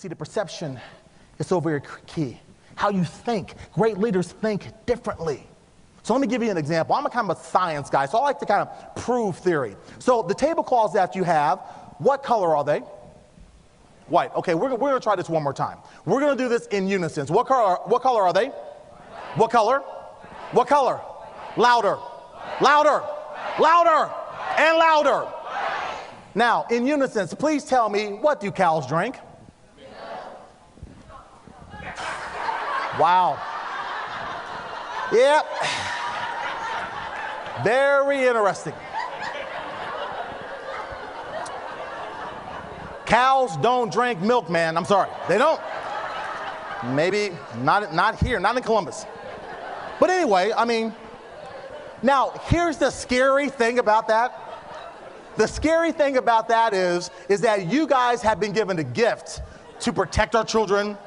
See, the perception is so very key. How you think. Great leaders think differently. So let me give you an example. I'm a kind of a science guy, so I like to kind of prove theory. So the tablecloths that you have, what color are they? White. Okay, we're going to try this one more time. We're going to do this in unison. What color are they? What color? What color? Louder. Louder. Louder. And louder. Now, in unison, please tell me, what do cows drink? Wow. Yep. Very interesting. Cows don't drink milk, man. I'm sorry. They don't. Maybe not here, not in Columbus. But anyway, I mean, now here's the scary thing about that. The scary thing about that is that you guys have been given a gift to protect our children,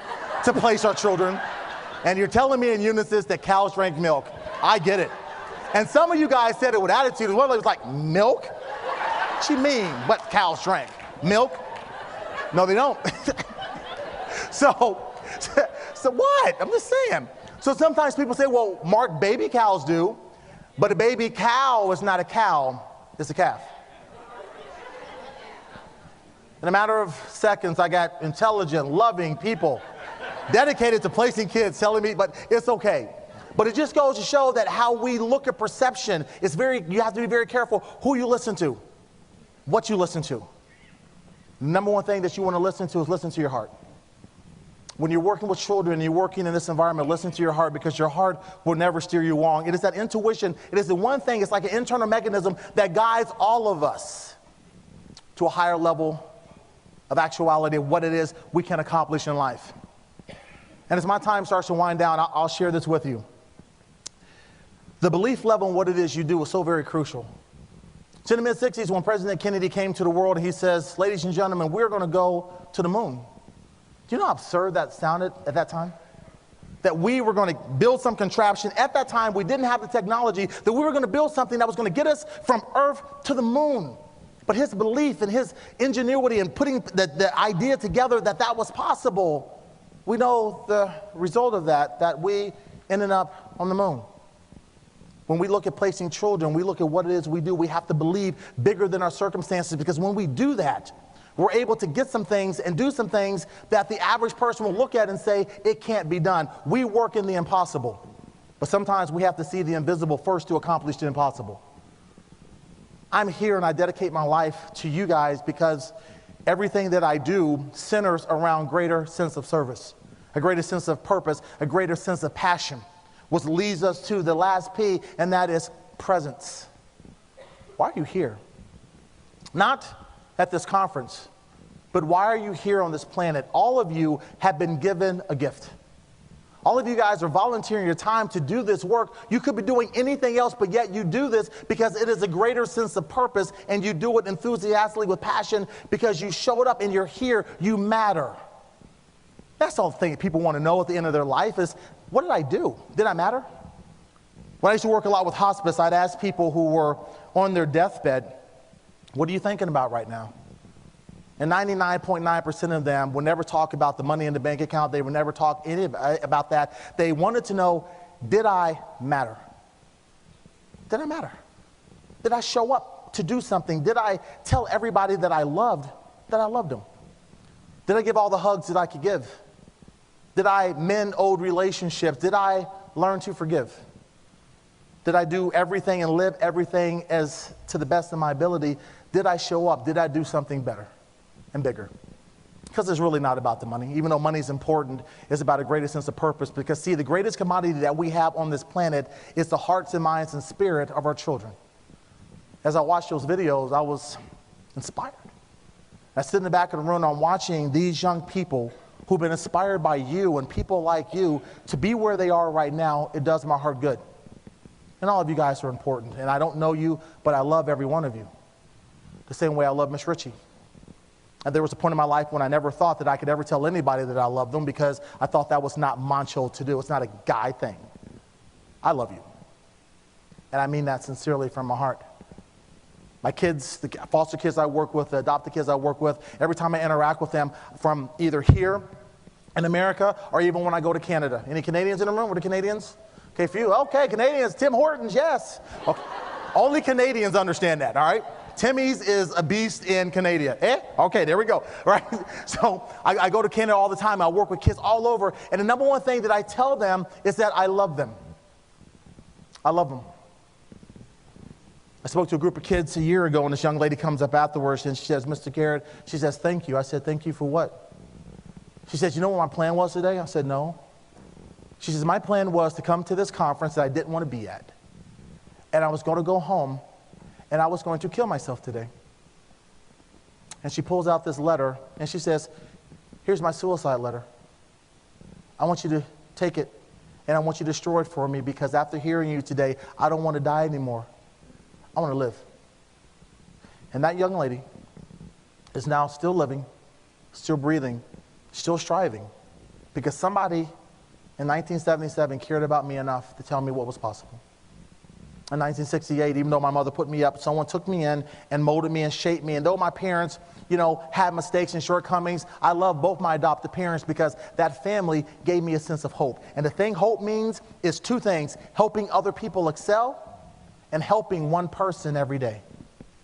to place our children. And you're telling me in unison that cows drink milk. I get it. And some of you guys said it with attitude. And one of them was like, milk? What you mean, what cows drink? Milk? No, they don't. So what? I'm just saying. So sometimes people say, well, Mark, baby cows do. But a baby cow is not a cow. It's a calf. In a matter of seconds, I got intelligent, loving people dedicated to placing kids telling me, but it's okay. But it just goes to show that how we look at perception is you have to be very careful who you listen to, what you listen to. Number one thing that you want to listen to is listen to your heart. When you're working with children and you're working in this environment, listen to your heart, because your heart will never steer you wrong. It is that intuition. It is the one thing, it's like an internal mechanism that guides all of us to a higher level of actuality of what it is we can accomplish in life. And as my time starts to wind down, I'll share this with you. The belief level in what it is you do is so very crucial. So in the mid-'60s, when President Kennedy came to the world, he says, ladies and gentlemen, we're going to go to the moon. Do you know how absurd that sounded at that time? That we were going to build some contraption. At that time, we didn't have the technology, that we were going to build something that was going to get us from Earth to the moon. But his belief and his ingenuity in putting the idea together that was possible, we know the result of that we ended up on the moon. When we look at placing children, we look at what it is we do, we have to believe bigger than our circumstances, because when we do that, we're able to get some things and do some things that the average person will look at and say, it can't be done. We work in the impossible. But sometimes we have to see the invisible first to accomplish the impossible. I'm here and I dedicate my life to you guys because everything that I do centers around greater sense of service, a greater sense of purpose, a greater sense of passion, which leads us to the last P, and that is presence. Why are you here? Not at this conference, but why are you here on this planet? All of you have been given a gift. All of you guys are volunteering your time to do this work. You could be doing anything else, but yet you do this because it is a greater sense of purpose, and you do it enthusiastically with passion because you showed up and you're here. You matter. That's all the thing people want to know at the end of their life is, what did I do? Did I matter? When I used to work a lot with hospice, I'd ask people who were on their deathbed, what are you thinking about right now? And 99.9% of them would never talk about the money in the bank account. They would never talk about that. They wanted to know, did I matter? Did I matter? Did I show up to do something? Did I tell everybody that I loved them? Did I give all the hugs that I could give? Did I mend old relationships? Did I learn to forgive? Did I do everything and live everything as to the best of my ability? Did I show up? Did I do something better and bigger? Because it's really not about the money. Even though money is important, it's about a greater sense of purpose. Because see, the greatest commodity that we have on this planet is the hearts and minds and spirit of our children. As I watched those videos, I was inspired. I sit in the back of the room, I'm watching these young people who've been inspired by you and people like you to be where they are right now. It does my heart good. And all of you guys are important. And I don't know you, but I love every one of you. The same way I love Miss Ritchie. And there was a point in my life when I never thought that I could ever tell anybody that I loved them because I thought that was not macho to do. It's not a guy thing. I love you. And I mean that sincerely from my heart. My kids, the foster kids I work with, the adopted kids I work with, every time I interact with them from either here in America or even when I go to Canada. Any Canadians in the room? What are Canadians? Okay, a few. Okay, Canadians. Tim Hortons, yes. Okay. Only Canadians understand that, all right? Timmy's is a beast in Canada. Okay, there we go, right? So I go to Canada all the time. I work with kids all over. And the number one thing that I tell them is that I love them. I love them. I spoke to a group of kids a year ago, and this young lady comes up afterwards, and she says, Mr. Garrett, she says, thank you. I said, thank you for what? She says, you know what my plan was today? I said, no. She says, my plan was to come to this conference that I didn't want to be at. And I was going to go home, and I was going to kill myself today. And she pulls out this letter, and she says, here's my suicide letter. I want you to take it, and I want you to destroy it for me, because after hearing you today, I don't want to die anymore. I want to live. And that young lady is now still living, still breathing, still striving, because somebody in 1977 cared about me enough to tell me what was possible. In 1968, even though my mother put me up, someone took me in and molded me and shaped me. And though my parents, had mistakes and shortcomings, I love both my adopted parents because that family gave me a sense of hope. And the thing hope means is two things: helping other people excel and helping one person every day.